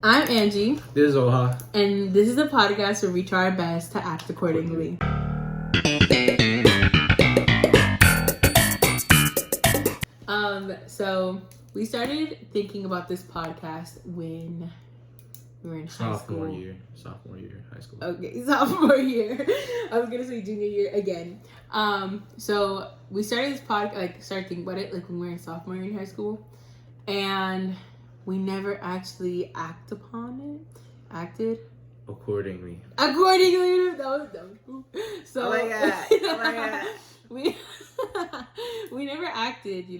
I'm Angie. This is Oha. And this is a podcast where we try our best to act accordingly. So we started thinking about this podcast when we were in high school. Sophomore year, high school. Okay, sophomore year. I was gonna say junior year again. So we started this podcast, started thinking about it when we were in sophomore year in high school, and we never actually acted accordingly. That was dumb. So Oh my god. we never acted, we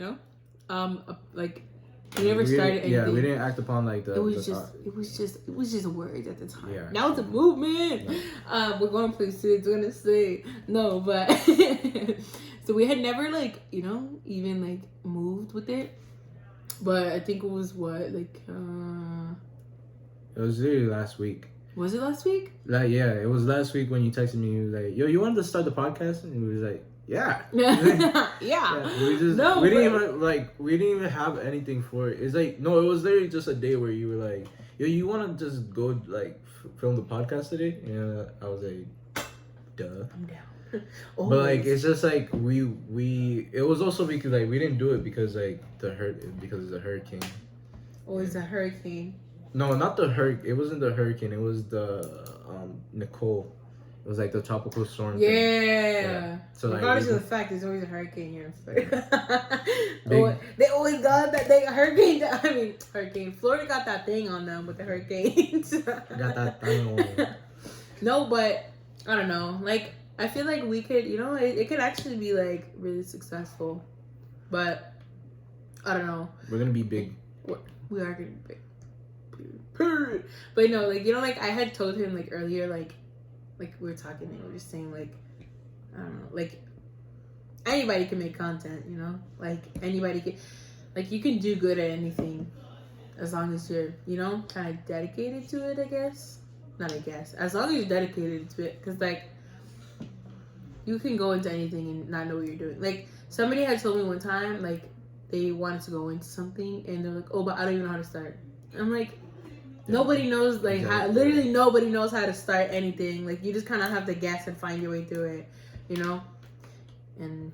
never started anything. Yeah, we didn't act upon it was just words at the time. Yeah. That was a movement. Yeah. We're going places. We're gonna say no, but so we had never even moved with it. But I think it was it was literally last week. Was it last week? It was last week when you texted me. You was like, "Yo, you wanted to start the podcast?" And we was like, "Yeah." Yeah. We didn't even have anything for it. It's it was literally just a day where you were like, "Yo, you want to just go film the podcast today?" And I was like, "Duh." I'm down. But it's just we it was also because we didn't do it because because of the hurricane. Always a hurricane. No, not the hurricane. It wasn't the hurricane. It was the Nicole. It was the tropical storm. Yeah. So regardless of the fact, there's always a hurricane here in Florida. They always got that hurricane. Florida got that thing on them with the hurricanes. Got that thing on them. No, but I don't know. I feel like we could, it could actually be really successful, but I don't know. We're gonna be big. We are gonna be big. But no, I had told him earlier, we were talking and we were just saying I don't know, anybody can make content, anybody can, you can do good at anything as long as you're, kind of dedicated to it, as long as you're dedicated to it, because you can go into anything and not know what you're doing. Somebody had told me one time, they wanted to go into something, and they're like, "Oh, but I don't even know how to start." I'm like, nobody knows, how, literally nobody knows how to start anything. You just kind of have to guess and find your way through it, And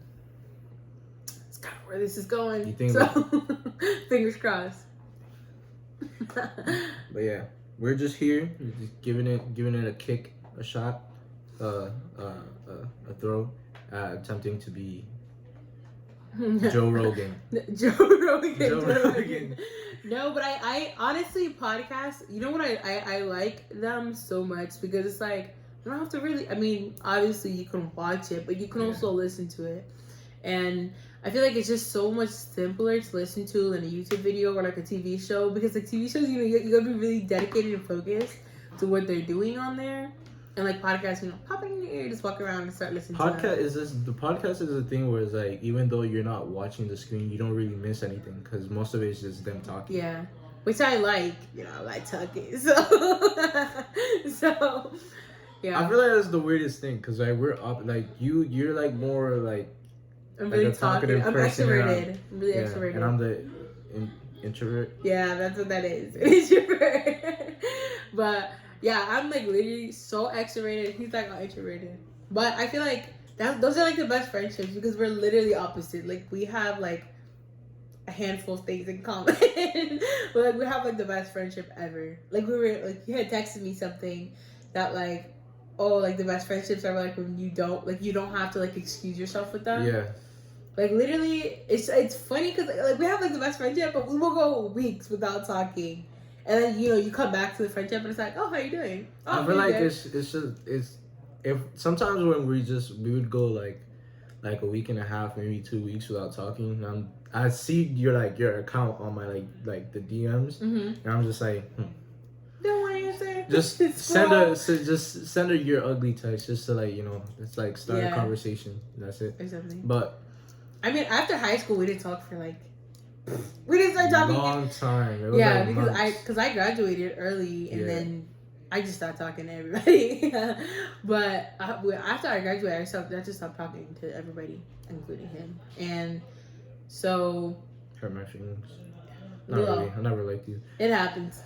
it's kind of where this is going. Fingers crossed. But yeah, we're just here, just giving it a kick, a shot, a throw, attempting to be Joe Rogan. Joe Rogan. No, but I honestly, podcasts, you know what, I like them so much because it's you don't have to really, obviously you can watch it, but you can also listen to it. And I feel it's just so much simpler to listen to than a YouTube video or a TV show, because TV shows, you gotta be really dedicated and focused to what they're doing on there. And podcasts, pop it in your ear, just walk around and start listening to them. The podcast is a thing where it's even though you're not watching the screen, you don't really miss anything because most of it is just them talking. Yeah, which I like. I like talking. So yeah. I feel that's the weirdest thing because we're up you're more I'm really talkative. I'm extroverted. I'm really yeah, extroverted. And I'm the introvert. Yeah, that's what that is. Introvert. But yeah, I'm literally so extroverted. He's all introverted. But I feel those are the best friendships because we're literally opposite. We have a handful of things in common. But we have the best friendship ever. We were you had texted me something that the best friendships are when you don't have to excuse yourself with them. Yeah. Literally, it's funny because we have the best friendship, but we will go weeks without talking. And then, you come back to the friendship and it's oh, how you doing? Oh, I feel if sometimes when we would go a week and a half, maybe 2 weeks without talking. And I see your account on my the DMs, and I'm just don't want to answer. Just send her your ugly text just to it's start a conversation. That's it. Exactly. But after high school, we didn't talk for we didn't start talking. Long time. It was because I graduated early and then I just stopped talking to everybody. But after I graduated, I just stopped talking to everybody, including him. And so hurt my feelings. Not really. I never liked you. It happens.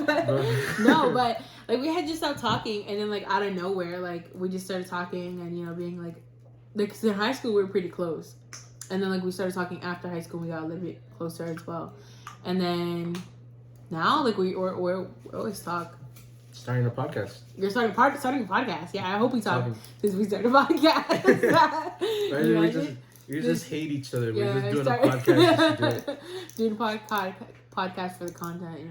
but like we had just stopped talking, and then like out of nowhere, like we just started talking, and being like, cause in high school we were pretty close, and then like we started talking after high school, we got a little bit closer as well, and then now like we always talk. Starting a podcast. You're starting a podcast. Yeah, I hope we talk since we started a podcast. We just hate each other. Yeah, we're just doing a podcast. Doing a podcast for the content,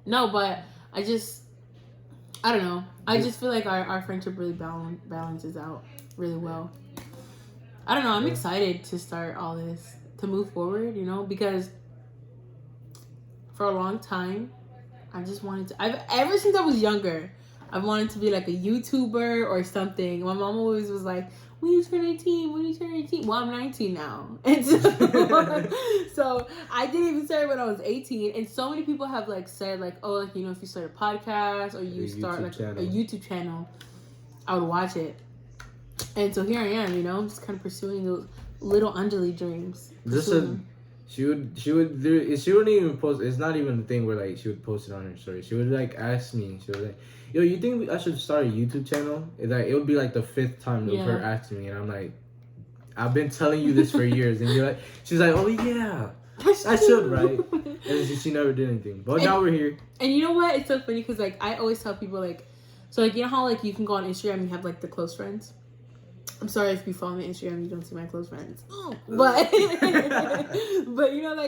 No, but I don't know. I just feel like our friendship really balances out really well. I don't know. I'm excited to start all this, to move forward, because for a long time, I just wanted to. Ever since I was younger, I've wanted to be like a YouTuber or something. My mom always was like, when you turn 18, when you turn 18. Well, I'm 19 now. And so I didn't even start when I was 18. And so many people have like said like, oh, like, if you start a podcast or you start like a YouTube channel, I would watch it. And so here I am, I'm just kind of pursuing those little Anjali dreams. She wouldn't even post. It's not even a thing where like she would post it on her story. She would like ask me. She was like, "Yo, you think I should start a YouTube channel?" It would be like the 5th time of her asking me, and I'm like, "I've been telling you this for years," and she's like, "Oh yeah, I should, right?" And she never did anything. But now we're here. And you know what? It's so funny because like I always tell people like, so like how like you can go on Instagram and you have like the close friends. I'm sorry if you follow me on Instagram, you don't see my close friends. But like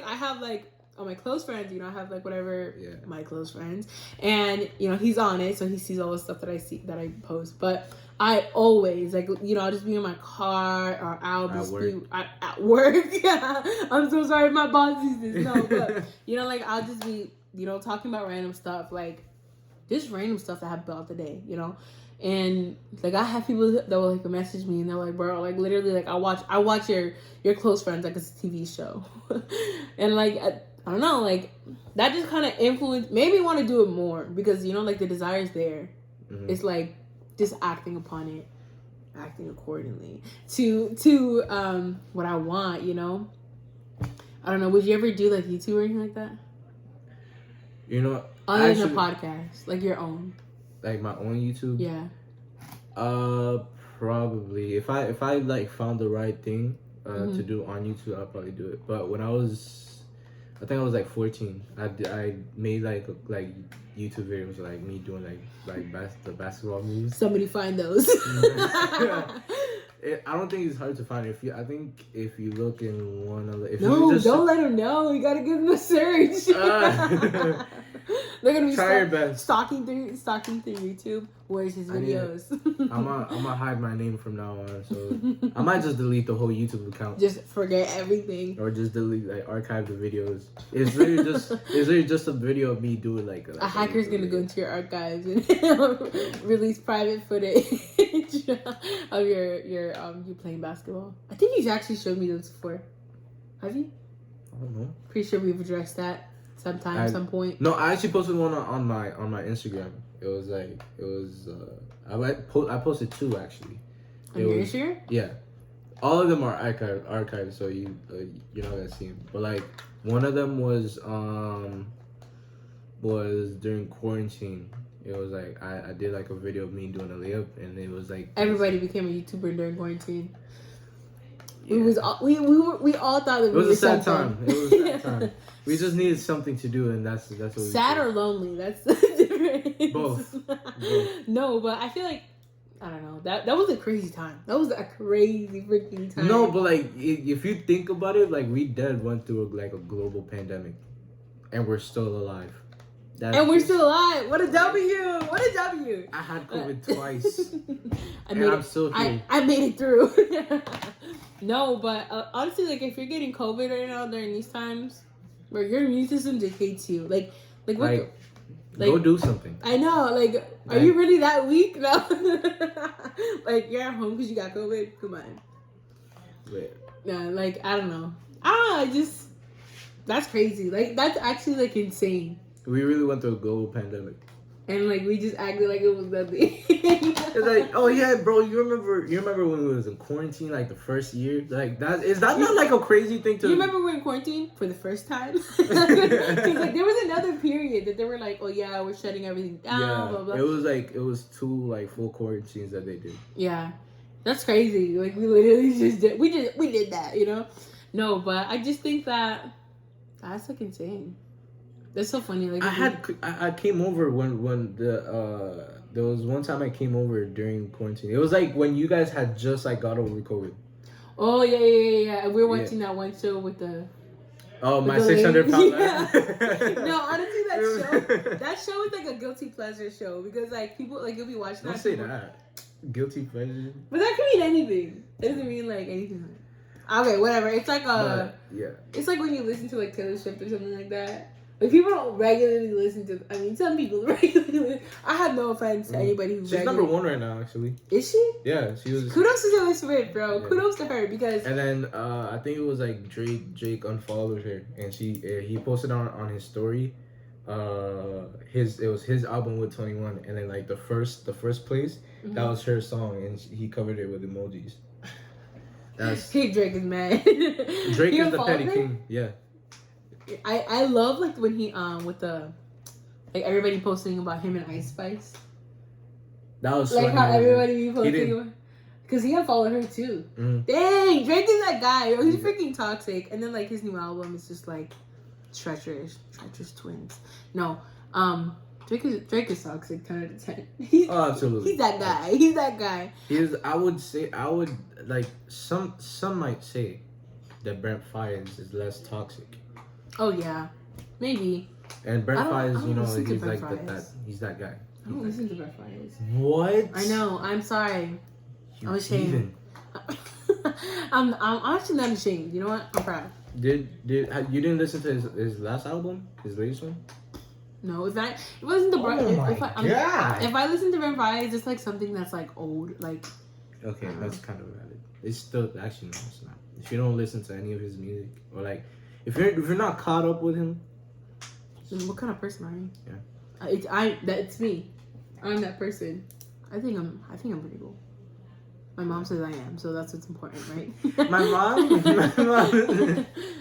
I have like all my close friends, I have like whatever my close friends, and he's on it, so he sees all the stuff that I post. But I always like I'll just be in my car or I'll just be at work. Yeah, I'm so sorry if my boss sees this. No, but like I'll just be talking about random stuff, like just random stuff that happened throughout the day, And like I have people that will like message me and they're like, bro, like literally like I watch your close friends like it's a TV show, and like I don't know, like that just kind of made me want to do it more because like the desire's there. Mm-hmm. It's like just acting upon it, acting accordingly to what I want. I don't know. Would you ever do like YouTube or anything like that? Other than a podcast, like your own. Like my own YouTube? Yeah. Probably. If I like found the right thing to do on YouTube, I'll probably do it. But when I think I was like 14. I made like YouTube videos like me doing the basketball moves. Somebody find those. I don't think it's hard to find. I think if you look in one of the... Don't let them know. You gotta give them a search. They're gonna be stalking through YouTube. Where's his videos? I'm gonna hide my name from now on. So I might just delete the whole YouTube account. Just forget everything. Or just delete, archive the videos. It's really just a video of me doing a hacker's gonna go into your archives and release private footage of your you playing basketball. I think you've actually showed me those before. Have you? I don't know. Pretty sure we've addressed that some point. No, I actually posted one on my Instagram. I posted 2 actually. On your Instagram? Yeah, all of them are archived, so you're not gonna see them. But one of them was during quarantine. It was I did a video of me doing a layup, and it was everybody became a YouTuber during quarantine. Yeah. We all thought it was a sad time. It was a sad time. We just needed something to do, and that's what we sad did. Or lonely. That's the difference. Both. No, but I feel like I don't know. That was a crazy time. That was a crazy freaking time. No, but if you think about it, we went through a global pandemic, and we're still alive. We're still alive. What a W! What a W! I had COVID twice, I'm still here. I made it through. No, but honestly, if you're getting COVID right now during these times, where your immune system dictates you, go do something. I know, are you really that weak? No, you're at home because you got COVID. Come on. Wait. Yeah, I don't know. That's crazy. That's actually insane. We really went through a global pandemic. And like we just acted like it was nothing. It's like, oh yeah, bro, you remember when we was in quarantine, like the first year? Like is that not like a crazy thing to? You remember we were in quarantine for the first time? Because like there was another period that they were like, oh yeah, we're shutting everything down. Yeah, blah, blah. it was 2 like full quarantines that they did. Yeah, that's crazy. Like we literally just did we did that, you know? No, but I just think that's like insane. That's so funny. Like I came over when there was one time I came over during quarantine. It was like when you guys had just like got over COVID. Oh yeah. We were watching that one show with the. Oh, my 600 pound yeah. No, honestly, that show is like a guilty pleasure show because like people like you'll be watching. Don't say that. Guilty pleasure. But that can mean anything. It doesn't mean like anything. Okay, whatever. It's like yeah. It's like when you listen to like Taylor Swift or something like that. Like people don't regularly listen to. I mean, some people regularly. I have no offense to anybody who. She's number 1 right now, actually. Is she? Yeah, she was. Kudos to Taylor Swift, bro. Yeah. Kudos to her because. And then I think it was like Drake unfollowed her, and he posted on his story, it was his album with 21, and then like the first place that was her song, and he covered it with emojis. Drake is mad. Drake is the petty king. Yeah. I love like when he with the like everybody posting about him and Ice Spice. That was like funny. How everybody be posting because he unfollowed her too. Dang, Drake is that guy. He's freaking toxic. And then like his new album is just like treacherous twins. No, Drake is toxic 10 out of 10. Absolutely. He's that guy. He's that guy. I would like some might say that Brent Faiyaz is less toxic. Oh yeah, maybe. And Brent Faiyaz, you know, he's like he's that guy. I don't listen to Brent Faiyaz. What? I know. I'm sorry. I'm ashamed. I'm actually not ashamed. You know what? I'm proud. You didn't listen to his last album, his latest one? No, it wasn't the Brent. Oh my God. If I listen to Brent Faiyaz, it's like something that's like old, like. Okay, that's kind of valid. It's still actually no, it's not. If you don't listen to any of his music or like. If you're not caught up with him, then what kind of person are you? Yeah, it's me. I'm that person. I think I'm pretty cool. My mom says I am, so that's what's important, right? My mom.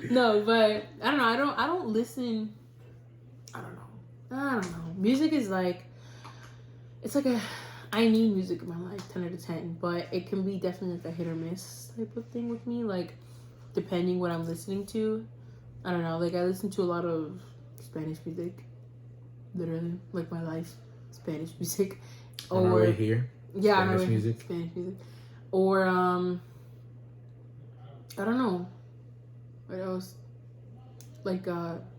No, but I don't know. I don't listen. I don't know. Music is like, it's like I need music in my life, 10 out of 10, but it can be definitely like a hit or miss type of thing with me, like depending what I'm listening to. I don't know, like I listen to a lot of Spanish music, literally, like my life, Spanish music. On our way here. Yeah, Spanish music. Spanish music. Or I don't know, what else? Like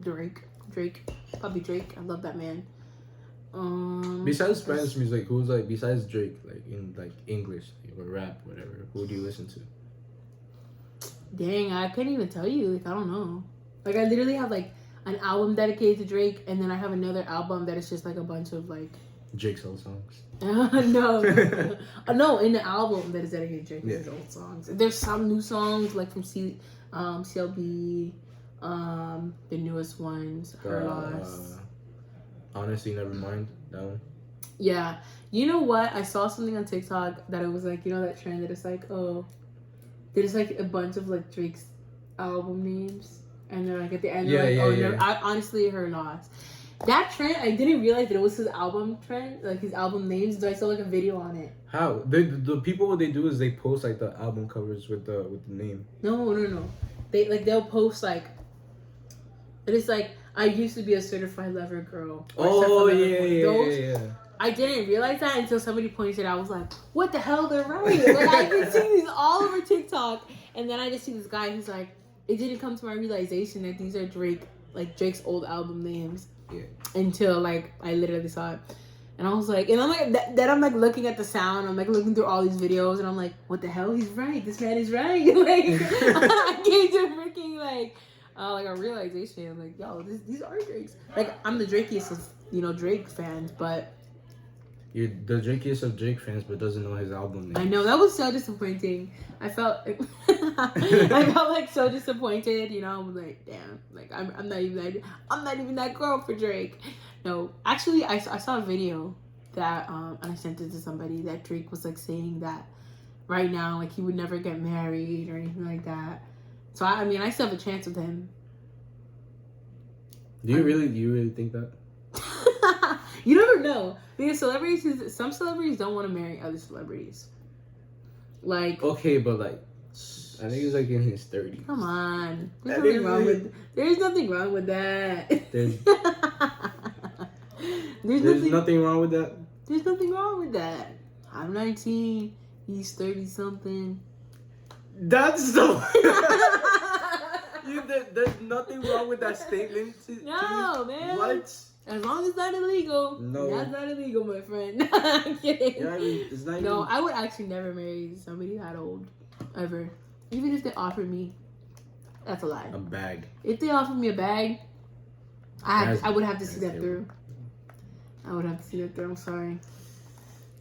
Drake, probably Drake. I love that man. Besides Spanish music, who's like besides Drake, like in like English or rap, whatever? Who do you listen to? Dang, I can't even tell you. Like I don't know. Like I literally have like an album dedicated to Drake, and then I have another album that is just like a bunch of like Drake's old songs. No, in the album that is dedicated to Drake, is his old songs. There's some new songs like from CLB, the newest ones, Her Loss. Honestly, never mind that one. Yeah, you know what? I saw something on TikTok that it was like, you know that trend that it's like, oh, there's like a bunch of like Drake's album names. And they're like at the end, I honestly Her Loss. That trend, I didn't realize that it was his album trend, like his album names. So I saw like a video on it. How the people, what they do is they post like the album covers with the name. No. They'll post like, it's like I used to be a certified lover girl. Oh yeah. I didn't realize that until somebody pointed it out. I was like, what the hell? They're right. Like I've been seeing these all over TikTok, and then I just see this guy who's like, it didn't come to my realization that these are Drake's old album names. Yeah. Until like I literally saw it, and I was like, and I'm like, then I'm like looking at the sound. I'm like looking through all these videos, and I'm like, what the hell? He's right. This man is right. Like I came to freaking like a realization. I'm like, yo, these are Drake's. Like I'm the Drakiest of Drake fans, but You're the Drakeest of Drake fans, but doesn't know his album name. I know, that was so disappointing. I felt I felt like so disappointed. You know, I was like, damn, like I'm not even that girl for Drake. No, actually, I saw a video that and I sent it to somebody that Drake was like saying that right now, like he would never get married or anything like that. So I mean, I still have a chance with him. Do you really think that? You never know, because some celebrities don't want to marry other celebrities. Like, okay, but like, I think he's like in his 30s. Come on, there's nothing wrong with that. There's nothing wrong with that. There's nothing wrong with that. I'm 19. He's 30 something. That's the. There's nothing wrong with that statement. No, man. What? As long as it's not illegal. No. That's not illegal, my friend. I'm kidding. Yeah, I mean, it's not no, I would actually never marry somebody that old. Ever. Even if they offered me. That's a lie. A bag. If they offered me a bag, I would have to see that through. I would have to see that through. I'm sorry.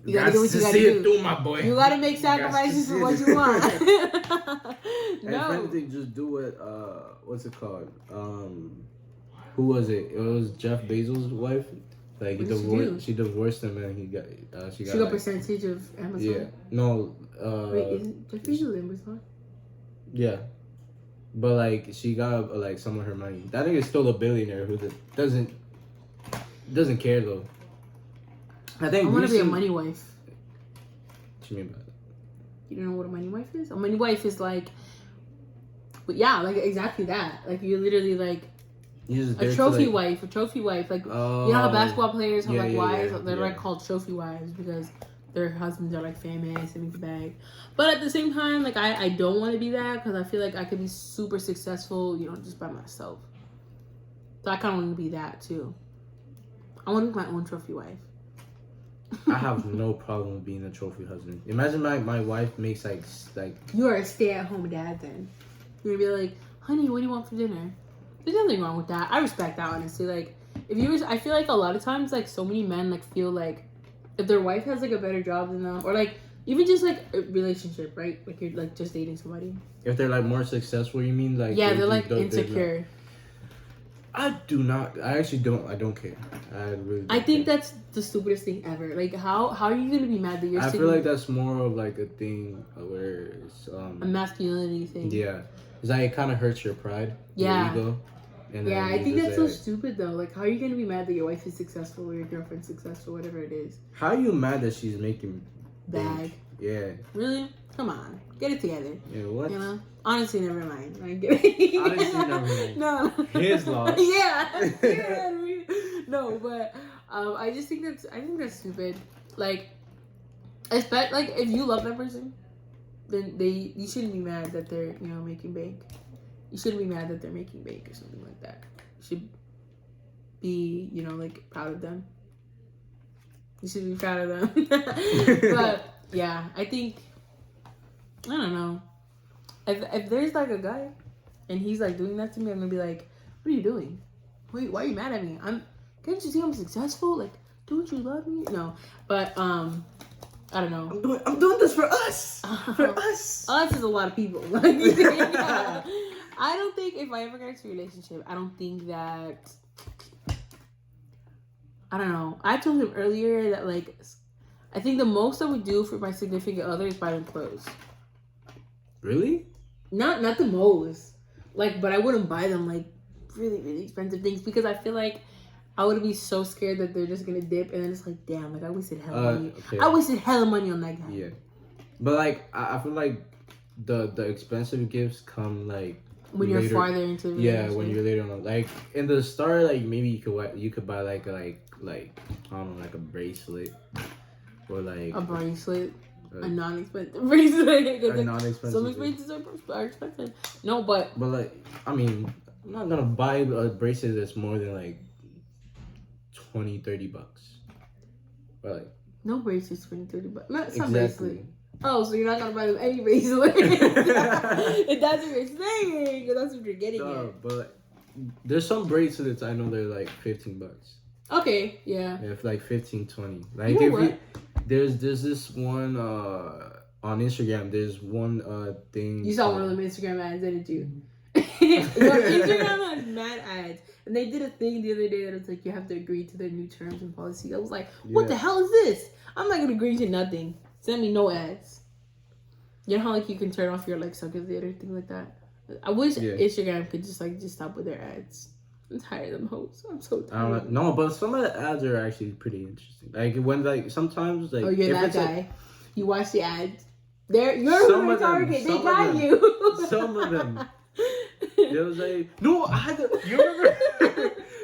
You gotta do what you gotta do. Through, my boy. You gotta make sacrifices for what you want. And if anything, just do it. What's it called? Who was it? It was Jeff Bezos' wife. Like she divorced him, and she got like, percentage of Amazon. Yeah. No. Wait, isn't Jeff Bezos Amazon? Yeah. But like she got like some of her money. That nigga is still a billionaire who doesn't care though. I think I want to be a money wife. What you mean by that? You don't know what a money wife is? A money wife is like, but yeah, like exactly that. Like you're literally like a trophy wife. A trophy wife. Like you know how basketball players have wives? They're like called trophy wives because their husbands are like famous and make the bag. But at the same time, like I don't want to be that because I feel like I could be super successful, you know, just by myself. So I kind of want to be that too. I want to be my own trophy wife. I have no problem with being a trophy husband. Imagine my wife makes like you are a stay-at-home dad then. You're gonna be like, honey, what do you want for dinner? There's nothing wrong with that. I respect that, honestly. Like I feel like a lot of times like so many men like feel like if their wife has like a better job than them, or like even just like a relationship, right? Like you're like just dating somebody. If they're like more successful, you mean like they're like insecure. I do not. I actually don't. I don't care. I really. I think that's the stupidest thing ever. Like, how are you gonna be mad that you're? I feel like that's more of like a thing where it's a masculinity thing. Yeah, it's like it kind of hurts your pride, your ego. And yeah, I think that's so stupid though. Like, how are you gonna be mad that your wife is successful or your girlfriend's successful, whatever it is? How are you mad that she's making bag? Yeah. Really? Come on, get it together. Yeah, what? You know? Honestly, never mind. Honestly, never mind. No. His loss. Yeah. No, but I just think that's stupid. Like, like if you love that person, then you shouldn't be mad that they're making bank. You shouldn't be mad that they're making bank or something like that. You should be like proud of them. You should be proud of them. But yeah, I don't know. If there's like a guy and he's like doing that to me, I'm gonna be like, what are you doing? Wait, why are you mad at me? Can't you see I'm successful? Like, don't you love me? No, but I don't know. I'm doing this for us. For us. Us is a lot of people. Like, yeah. I don't think if I ever get into a relationship, I don't think that. I don't know. I told him earlier that like, I think the most I would do for my significant other is buy them clothes. Really? Not the most. Like, but I wouldn't buy them like really, really expensive things because I feel like I would be so scared that they're just gonna dip and then it's like, damn, like I wasted hella money. Okay. I wasted hella money on that guy. Yeah. But like I feel like the expensive gifts come like when you're farther into the relationship. Yeah, when you're later on. Like in the start, like maybe you could buy like I don't know, like a bracelet or like a bracelet. A non-expensive bracelet. A non-expensive. Some bracelets are expensive. No, but like I mean, I'm not gonna buy a bracelet that's more than like $20-$30. But like no bracelets $20-$30. Not some exactly. bracelet. Oh, so you're not gonna buy them any bracelet? If that's what you're saying, that's what you're getting at. But there's some bracelets I know they're like $15. Okay, yeah. If like 15, 20. Like You know if what? there's this one on Instagram. There's one thing. You saw one of them Instagram ads, didn't you? Instagram has mad ads, and they did a thing the other day that was like you have to agree to their new terms and policy. I was like, what the hell is this? I'm not gonna agree to nothing. Send me no ads. You know how like you can turn off your like suck of it or thing like that. I wish Instagram could just stop with their ads. I'm tired of them hoes. I'm so tired. No, but some of the ads are actually pretty interesting. Like when like sometimes like you're that guy. Like, you watch the ads. You're my target. They got you. Some of them. It was like no, I had to. You remember?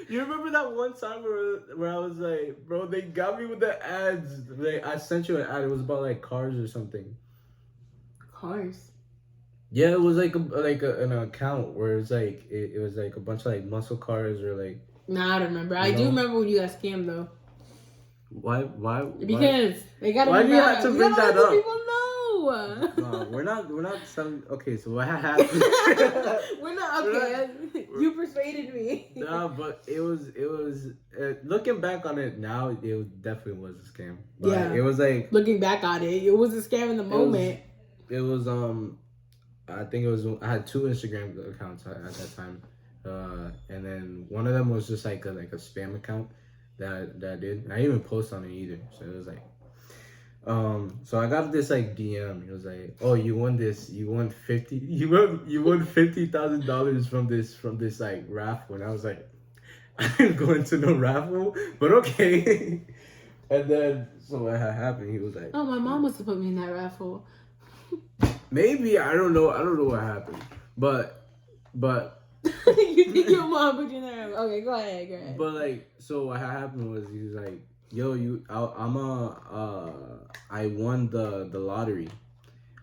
You remember that one time where I was like, bro, they got me with the ads. Like I sent you an ad. It was about like cars or something. Cars. Yeah, it was like an account where it's like it was like a bunch of like muscle cars or like. Nah, I don't remember. I do remember when you got scammed though. Why? Because they gotta. Why do you have to bring that up? People know. No, we're not selling. Okay, so what happened? we're not okay. You persuaded me. No, but it was looking back on it now, it definitely was a scam. But yeah, it was like looking back on it, it was a scam in the moment. It was I think it was. I had 2 Instagram accounts at that time, and then one of them was just like a spam account that did. I didn't even post on it either, so it was like, so I got this like DM. It was like, oh, you won this. You won $50,000 from this like raffle, and I was like, I didn't go into no raffle, but okay. And then so what had happened? He was like, oh, my mom must have put me in that raffle. Maybe I don't know what happened, but you think your mom put you in there? Okay, go ahead. But like, so what happened was he was like, "Yo, I won the lottery,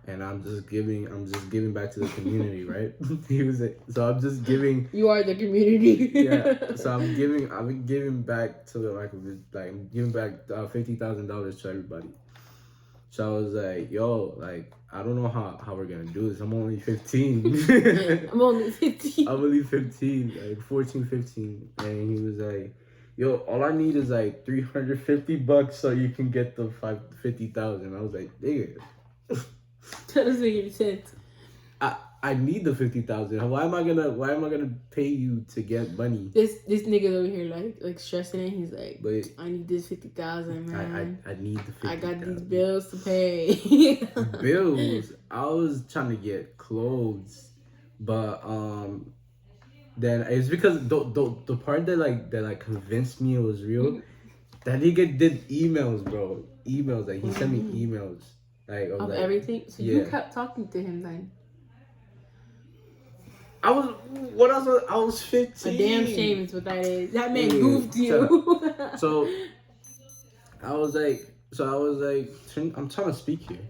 and I'm just giving back to the community, right?" He was like, "So I'm just giving." You are the community. Yeah. So I'm giving back to I'm giving back $50,000 to everybody. So I was like, yo, like, I don't know how we're going to do this. I'm only 15. I'm only 15, like 14, 15. And he was like, yo, all I need is like $350 so you can get the 50,000. I was like, nigga. That doesn't make any sense. I need the 50,000. Why am I gonna pay you to get money? This nigga over here like stressing it. He's like, but I need this 50,000, man. I need the 50,000. I got these bills to pay. Bills. I was trying to get clothes, but then it's because the part that convinced me it was real. That nigga did emails, bro. Emails, like he sent me emails, of everything. So you kept talking to him then. I was 15. A damn shame is what that is. That man goofed you. So I was like, I'm trying to speak here.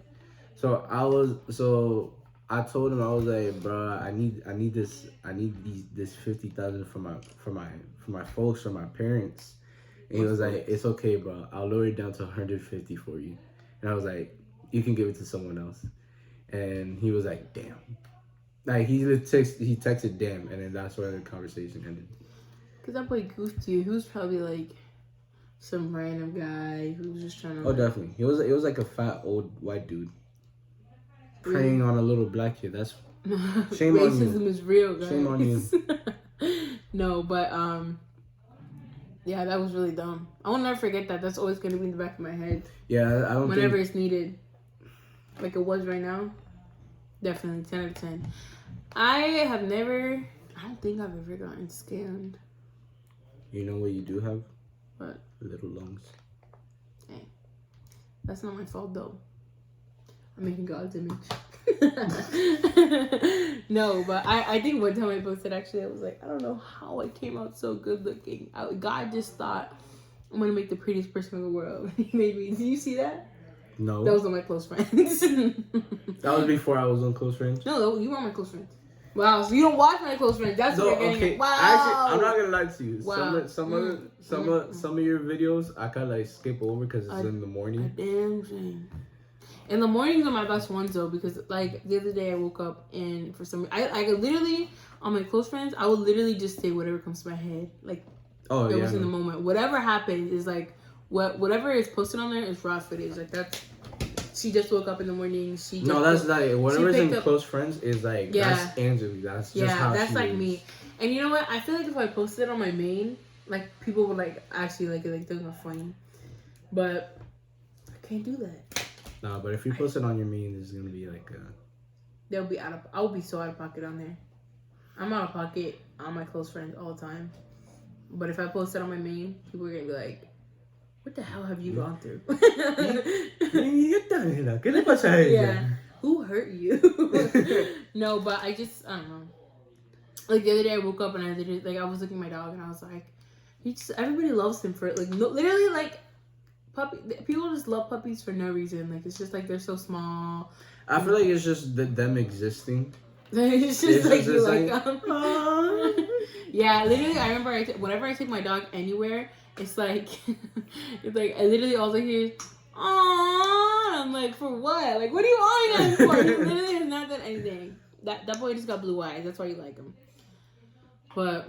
So I told him, I was like, bro, I need this 50,000 for my folks, for my parents. And he was like, it's okay, bro. I'll lower it down to 150 for you. And I was like, you can give it to someone else. And he was like, damn. Like he texted damn, and then that's where the conversation ended. Cause that boy goofed you. He was probably like some random guy who was just trying to. Oh, definitely. It was like a fat old white dude preying on a little black kid. That's shame on you. Racism is real, guys. Shame on you. No, but yeah, that was really dumb. I will never forget that. That's always gonna be in the back of my head. Yeah, I don't. Whenever it's needed, like it was right now. Definitely 10 out of 10. I don't think I've ever gotten scammed. You know what you do have? What? Little lungs. Hey, that's not my fault though. I'm making God's image. No, but I think one time I posted, actually, I was like, I don't know how I came out so good looking. God just thought, I'm going to make the prettiest person in the world. He made me. Did you see that? No. That was on my close friends. That was before I was on close friends? No, you were on my close friends. Wow, so you don't watch my close friends. That's what you're getting at. Wow. Actually, I'm not gonna lie to you. Wow. Some of your videos I kind of like skip over because it's in the morning. A damn shame. In the mornings are my best ones though, because like the other day I woke up and for some I could literally on my close friends I would literally just say whatever comes to my head. Like Oh, it yeah. was in the moment. Whatever happened is like whatever is posted on there is raw footage. Like that's she just woke up in the morning. That's like whatever's in up, close friends is like that's Angela. That's just how that's she like is. me. And you know what? I feel like if I posted it on my main, like people would like actually like think it's funny, but I can't do that. No, but if you post it on your main, it's gonna be like they'll be I'll be so out of pocket on there. I'm out of pocket on my close friends all the time. But if I post it on my main, people are gonna be like, what the hell have you gone through? Yeah. Who hurt you? No, but I don't know. Like the other day I woke up and I was looking at my dog and I was like, everybody loves him for it. Like no, literally like people just love puppies for no reason. Like it's just like they're so small. I feel like it's just them existing. It's just like you like them. Yeah, literally I remember whenever I take my dog anywhere, it's like it's like I literally all I hear is aww. I'm like, for what? Like what are you awing at him for? He literally has not done anything. That boy just got blue eyes. That's why you like him. But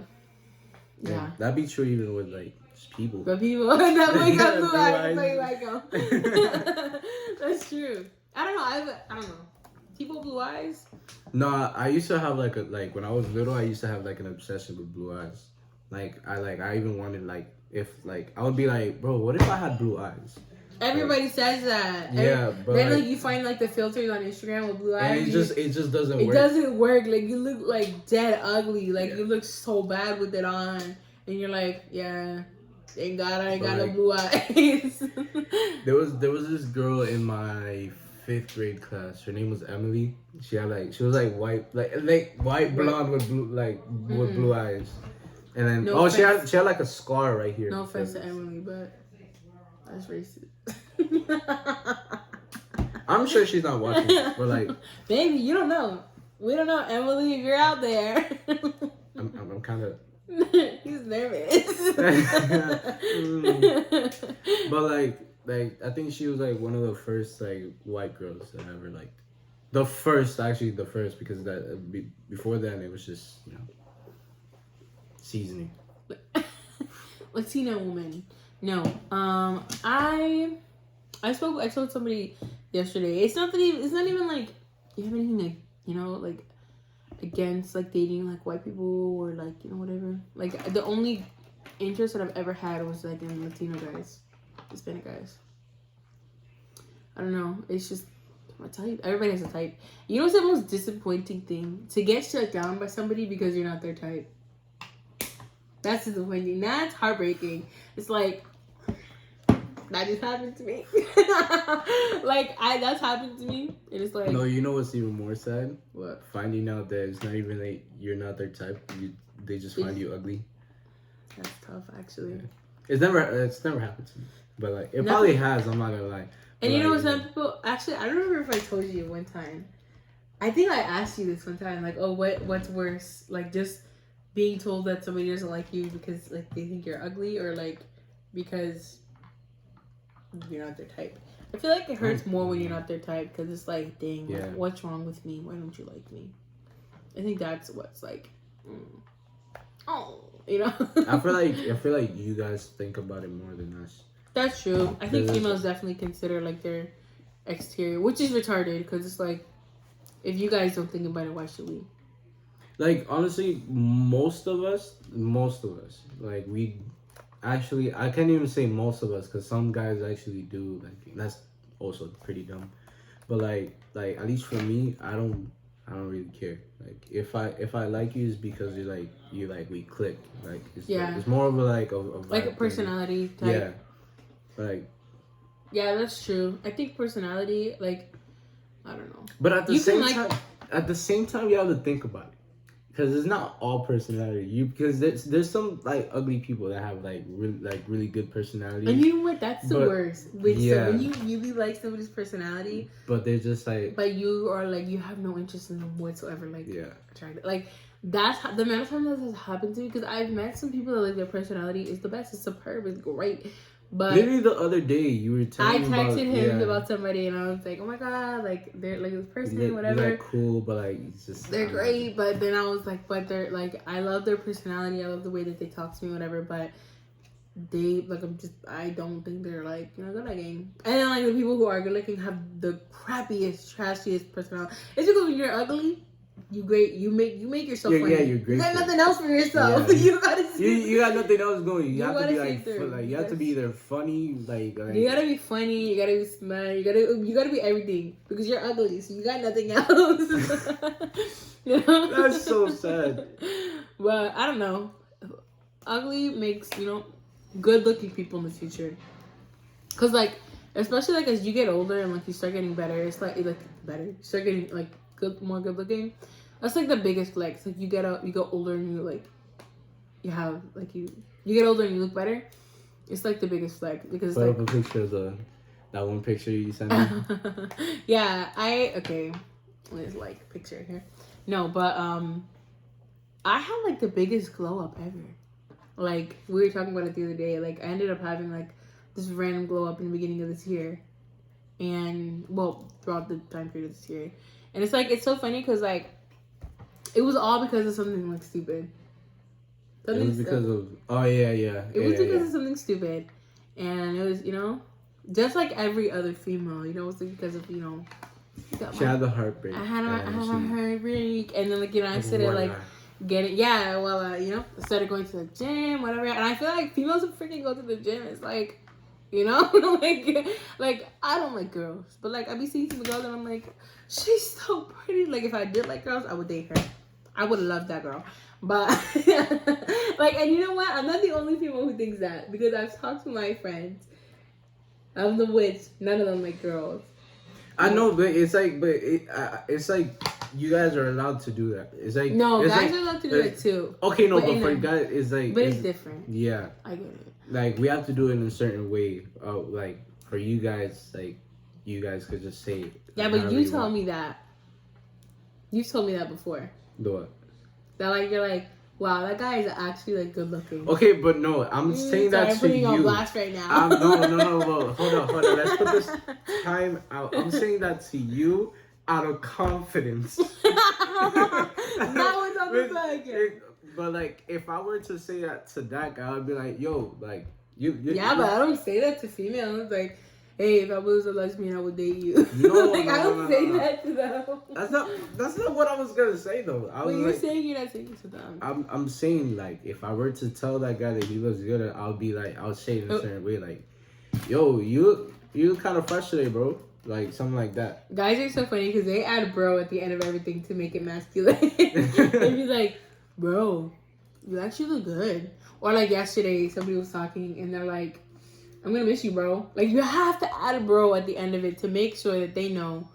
yeah. That'd be true even with like just people. But people that boy got blue eyes. That's why you like him. That's true. I don't know. I don't know. People blue eyes? No, I used to have like when I was little, I used to have like an obsession with blue eyes. Like I even wanted like if like I would be like, bro, what if I had blue eyes? Everybody says that. Yeah, but then like you find like the filters on Instagram with blue eyes. And it just doesn't work. It doesn't work. Like you look like dead ugly. Like you look so bad with it on, and you're like, yeah, thank God I ain't got no blue eyes. There was this girl in my 5th grade class. Her name was Emily. She was like white blonde with blue with blue eyes, and then she had like a scar right here. No offense to Emily, but that's racist. I'm sure she's not watching, but like, baby, you don't know. We don't know, Emily. If you're out there, I'm kind of. He's nervous. But like I think she was like one of the first like white girls that I ever liked. The first because before then it was just seasoning. Latina woman. No. I told somebody yesterday. It's not even like you have anything like like against like dating like white people or like whatever. Like the only interest that I've ever had was like in Latino guys, Hispanic guys. I don't know. It's just my type. Everybody has a type. You know what's the most disappointing thing? To get shut down by somebody because you're not their type. That's disappointing. That's heartbreaking. It's like that just happened to me. That's happened to me, and it's like. No, you know what's even more sad? What? Finding out that it's not even like you're not their type. They just find you ugly. That's tough, actually. Yeah. It's never happened to me, but like it probably has. I'm not gonna lie. And you know what? Some people actually, I don't remember if I told you one time. I think I asked you this one time, like, oh, what's worse, like just being told that somebody doesn't like you because like they think you're ugly, or like because you're not their type. I feel like it hurts more when you're not their type because it's like, dang, like, what's wrong with me? Why don't you like me? I think that's what's like, I feel like you guys think about it more than us. That's true. I think females definitely consider like their exterior, which is retarded because it's like, if you guys don't think about it, why should we? Like honestly, most of us, like we. Actually, I can't even say most of us because some guys actually do. Like that's also pretty dumb. But like at least for me, I don't really care. Like if I like you, is because you like we click. Like it's more of a personality type. Yeah. Like. Yeah, that's true. I think personality, like, I don't know. But at the same time, you have to think about it. Because it's not all personality. Because there's some like ugly people that have like really good personality. And you know what? That's the worst. So when you really like somebody's personality, but they're just like. But you are like you have no interest in them whatsoever. Like attracted. Like that's the amount of time that has happened to me. Because I've met some people that like their personality is the best. It's superb. It's great. But literally the other day you were telling me I about, texted him about somebody, and I was like, oh my god, like they're like this person, whatever. They're like cool, but like it's just they're great. But then I was like, but they're like, I love their personality, I love the way that they talk to me, whatever. But they like, I don't think they're like, you know, good looking. And then like the people who are good looking have the crappiest, trashiest personality. It's because when you're ugly, you make yourself funny. Yeah, you're great. You got nothing else for yourself. You gotta see. You got nothing else going. You have to be like you have to be either funny, like you gotta be funny. You gotta be smart. You gotta be everything because you're ugly. So you got nothing else. You know? That's so sad. But I don't know. Ugly makes, you know, good looking people in the future. Cause like, especially like as you get older and like you start getting better, it's like better. You start getting like more good looking. That's like the biggest flex. Like you go older and you like, you have like you get older and you look better. It's like the biggest flex because put like up a picture of that one picture you sent me. yeah, there's like picture here. No, but I had like the biggest glow up ever. Like we were talking about it the other day. Like I ended up having like this random glow up in the beginning of this year, and well throughout the time period of this year, and it's like it's so funny because like it was all because of something like stupid. It was because of It was because of something stupid, and it was, you know, just like every other female, you know, it was because of, you know, she had the heartbreak. I had a heartbreak, and then like, you know, I started like getting you know, I started going to the gym, whatever, and I feel like females who freaking go to the gym, it's like, you know, like I don't like girls, but like I be seeing some girls and I'm like, she's so pretty. Like if I did like girls, I would date her. I would love that girl. But like, and you know what? I'm not the only female who thinks that, because I've talked to my friends, of the which none of them like girls. I know, but it's like, it's like you guys are allowed to do that. It's like no, it's guys like, are allowed to do that too. Okay, no, but for guys, it's like, but it's different. Yeah, I get it. Like we have to do it in a certain way. Like for you guys, like you guys could just say. Like, yeah, but you told me that. You told me that before. The what? That like you're like, wow, that guy is actually like good looking. Okay, but no, I'm saying that to you. I'm putting you on blast right now. No. Well, hold on. Let's put this time out. I'm saying that to you out of confidence. That was on the back. But like, if I were to say that to that guy, I'd be like, yo, like you. Yeah, but I don't say that to females. Like, hey, if I was a lesbian, I would date you. No, like I don't say that to them. That's not what I was gonna say though. You're saying you're not saying it to them. I'm saying like if I were to tell that guy that he looks good, I'll say it in a certain way, like, yo, you kind of fresh today, bro. Like something like that. Guys are so funny because they add bro at the end of everything to make it masculine. They'd be like, bro, you actually look good. Or like yesterday, somebody was talking and they're like, I'm gonna miss you, bro. Like you have to add a bro at the end of it to make sure that they know.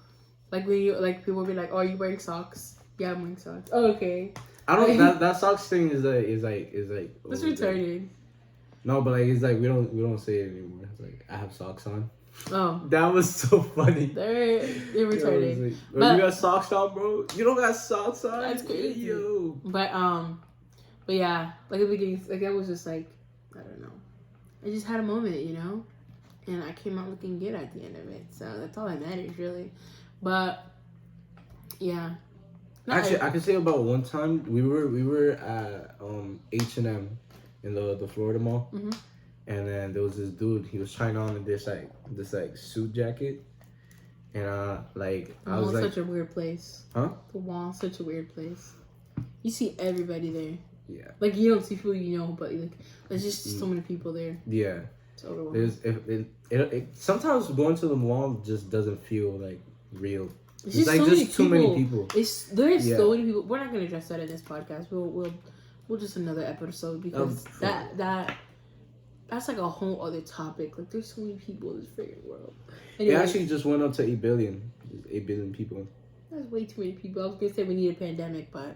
Like when you like, people will be like, oh, are you wearing socks? Yeah, I'm wearing socks. Oh, okay. I don't. That socks thing is like. It's retarded. No, but like it's like we don't say it anymore. It's like I have socks on. Oh, that was so funny. They're retarded. Like, you got socks on, bro? You don't got socks on? That's crazy. Yo. But yeah, like at the beginning, like I was just like, I don't know. I just had a moment, you know, and I came out looking good at the end of it. So that's all that matters, really. But yeah. Actually, I can say about one time we were at H&M in the Florida Mall. Mm-hmm. And then there was this dude. He was trying on this suit jacket, and I was like, such a weird place. Huh? The wall's such a weird place. You see everybody there. Yeah. Like you don't see people you know, but like there's just so many people there. Yeah. It's overwhelming. It sometimes going to the mall just doesn't feel like real. It's just like so just too many people. There's so many people. We're not gonna address that in this podcast. We'll just another episode because that's like a whole other topic. Like, there's so many people in this freaking world. Anyway, it actually just went up to 8 billion. 8 billion people. That's way too many people. I was gonna say we need a pandemic, but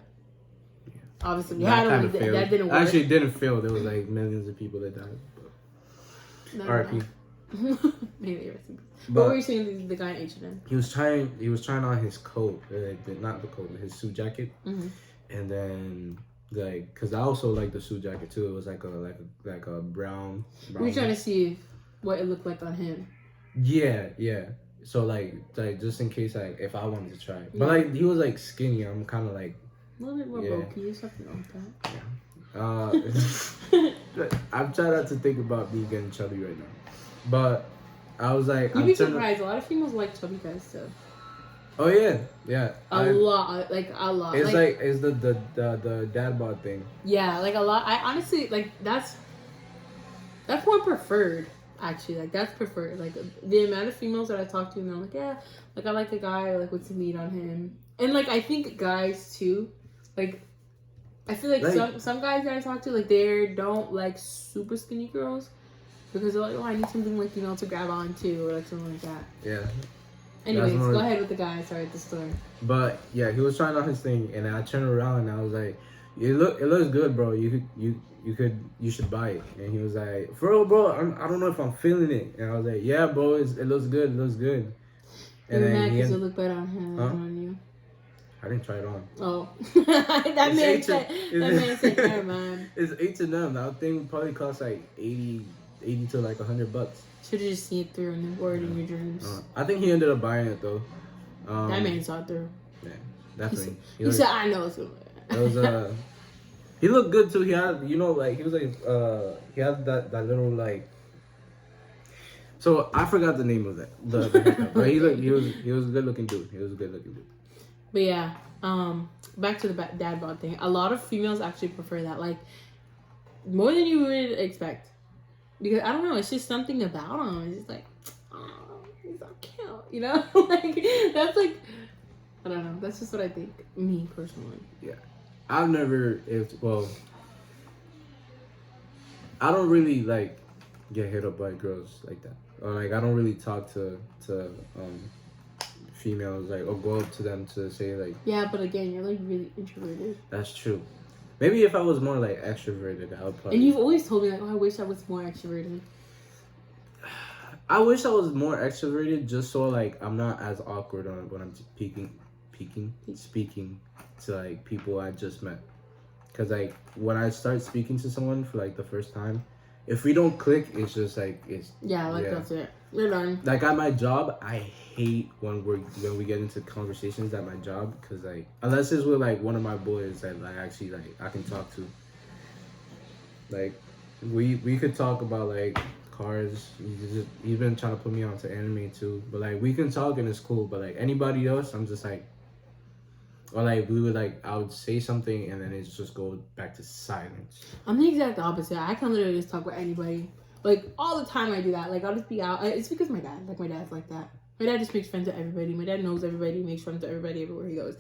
obviously we had one. That didn't work. Actually, it didn't fail. There was like millions of people that died. R.I.P. Anyway, what were you saying? The guy in H&M. He was trying on his coat, not the coat, his suit jacket, and then. Like, cause I also like the suit jacket too. It was like a brown. We were trying to see what it looked like on him. Yeah. So like just in case if I wanted to try it. But like he was like skinny. I'm kind of like a little bit more bulky. There's something wrong with that. I'm trying not to think about me getting chubby right now, but I was like, you'd be surprised. A lot of females like chubby guys too. Oh yeah. A lot. It's like it's the dad bod thing. Yeah, like a lot. I honestly like that's more preferred. Actually, like that's preferred. Like the amount of females that I talk to, and they're like, yeah, like I like a guy, like with some meat on him, and like I think guys too, like. I feel like some guys that I talk to, like, they don't like super skinny girls because they're like, oh, I need something like, you know, to grab onto or like something like that. Yeah. Anyways, go ahead with the guy. Sorry, the story. But yeah, he was trying out his thing, and I turned around and I was like, it looks good, bro. You should buy it. And he was like, for real, bro. I don't know if I'm feeling it. And I was like, yeah, bro. It looks good. It looks good. And you're mad because it looked better on him than on you. I didn't try it on. Oh. that man said, never mind. It's H&M. That thing probably costs like 80 to like $100. Should have just seen it through and ordered in your dreams. I think he ended up buying it though. That man saw it through. Yeah, definitely. He said, I know it's good. It was he looked good too. He had, you know, like he was like he had that little like. So I forgot the name of that. The but he was a good looking dude. But yeah, back to the dad bod thing. A lot of females actually prefer that, like, more than you would expect. Because, I don't know, it's just something about him. It's just like, oh, he's so cute, you know? Like, that's like, I don't know. That's just what I think, me, personally. Yeah. I don't really, like, get hit up by girls like that. Or, like, I don't really talk to females, like, or go up to them to say, like... Yeah, but again, you're, like, really introverted. That's true. Maybe if I was more, like, extroverted, I would probably... And you've always told me, like, oh, I wish I was more extroverted. I wish I was more extroverted just so, like, I'm not as awkward when I'm speaking to, like, people I just met. Because, like, when I start speaking to someone for, like, the first time, if we don't click, it's just, like, it's... Yeah, like, that's it. We're done. Like, at my job, I hate when we get into conversations at my job, because, like, unless it's with, like, one of my boys that, like, actually, like, I can talk to. Like, we could talk about, like, cars. He's been trying to put me onto anime, too. But, like, we can talk and it's cool. But, like, anybody else, I'm just, like... Or, like, I would say something and then it just go back to silence. I'm the exact opposite. I can literally just talk with anybody. Like, all the time I do that. Like, I'll just be out. It's because my dad's like that. My dad just makes friends with everybody. My dad knows everybody, makes friends with everybody everywhere he goes.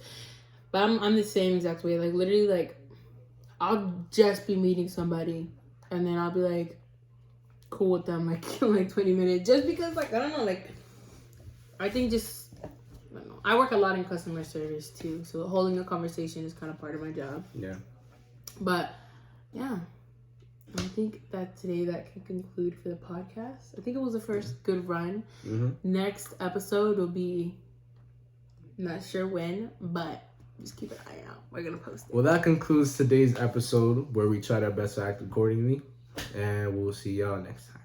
But I'm the same exact way. Like, literally, like, I'll just be meeting somebody. And then I'll be, like, cool with them, like, in, like, 20 minutes. Just because, like, I don't know, like, I think just, I don't know. I work a lot in customer service, too. So holding a conversation is kind of part of my job. Yeah. But, yeah. I think that today that can conclude for the podcast. I think it was the first good run. Mm-hmm. Next episode will be, not sure when, but just keep an eye out. We're going to post it. Well, that concludes today's episode where we tried our best to act accordingly. And we'll see y'all next time.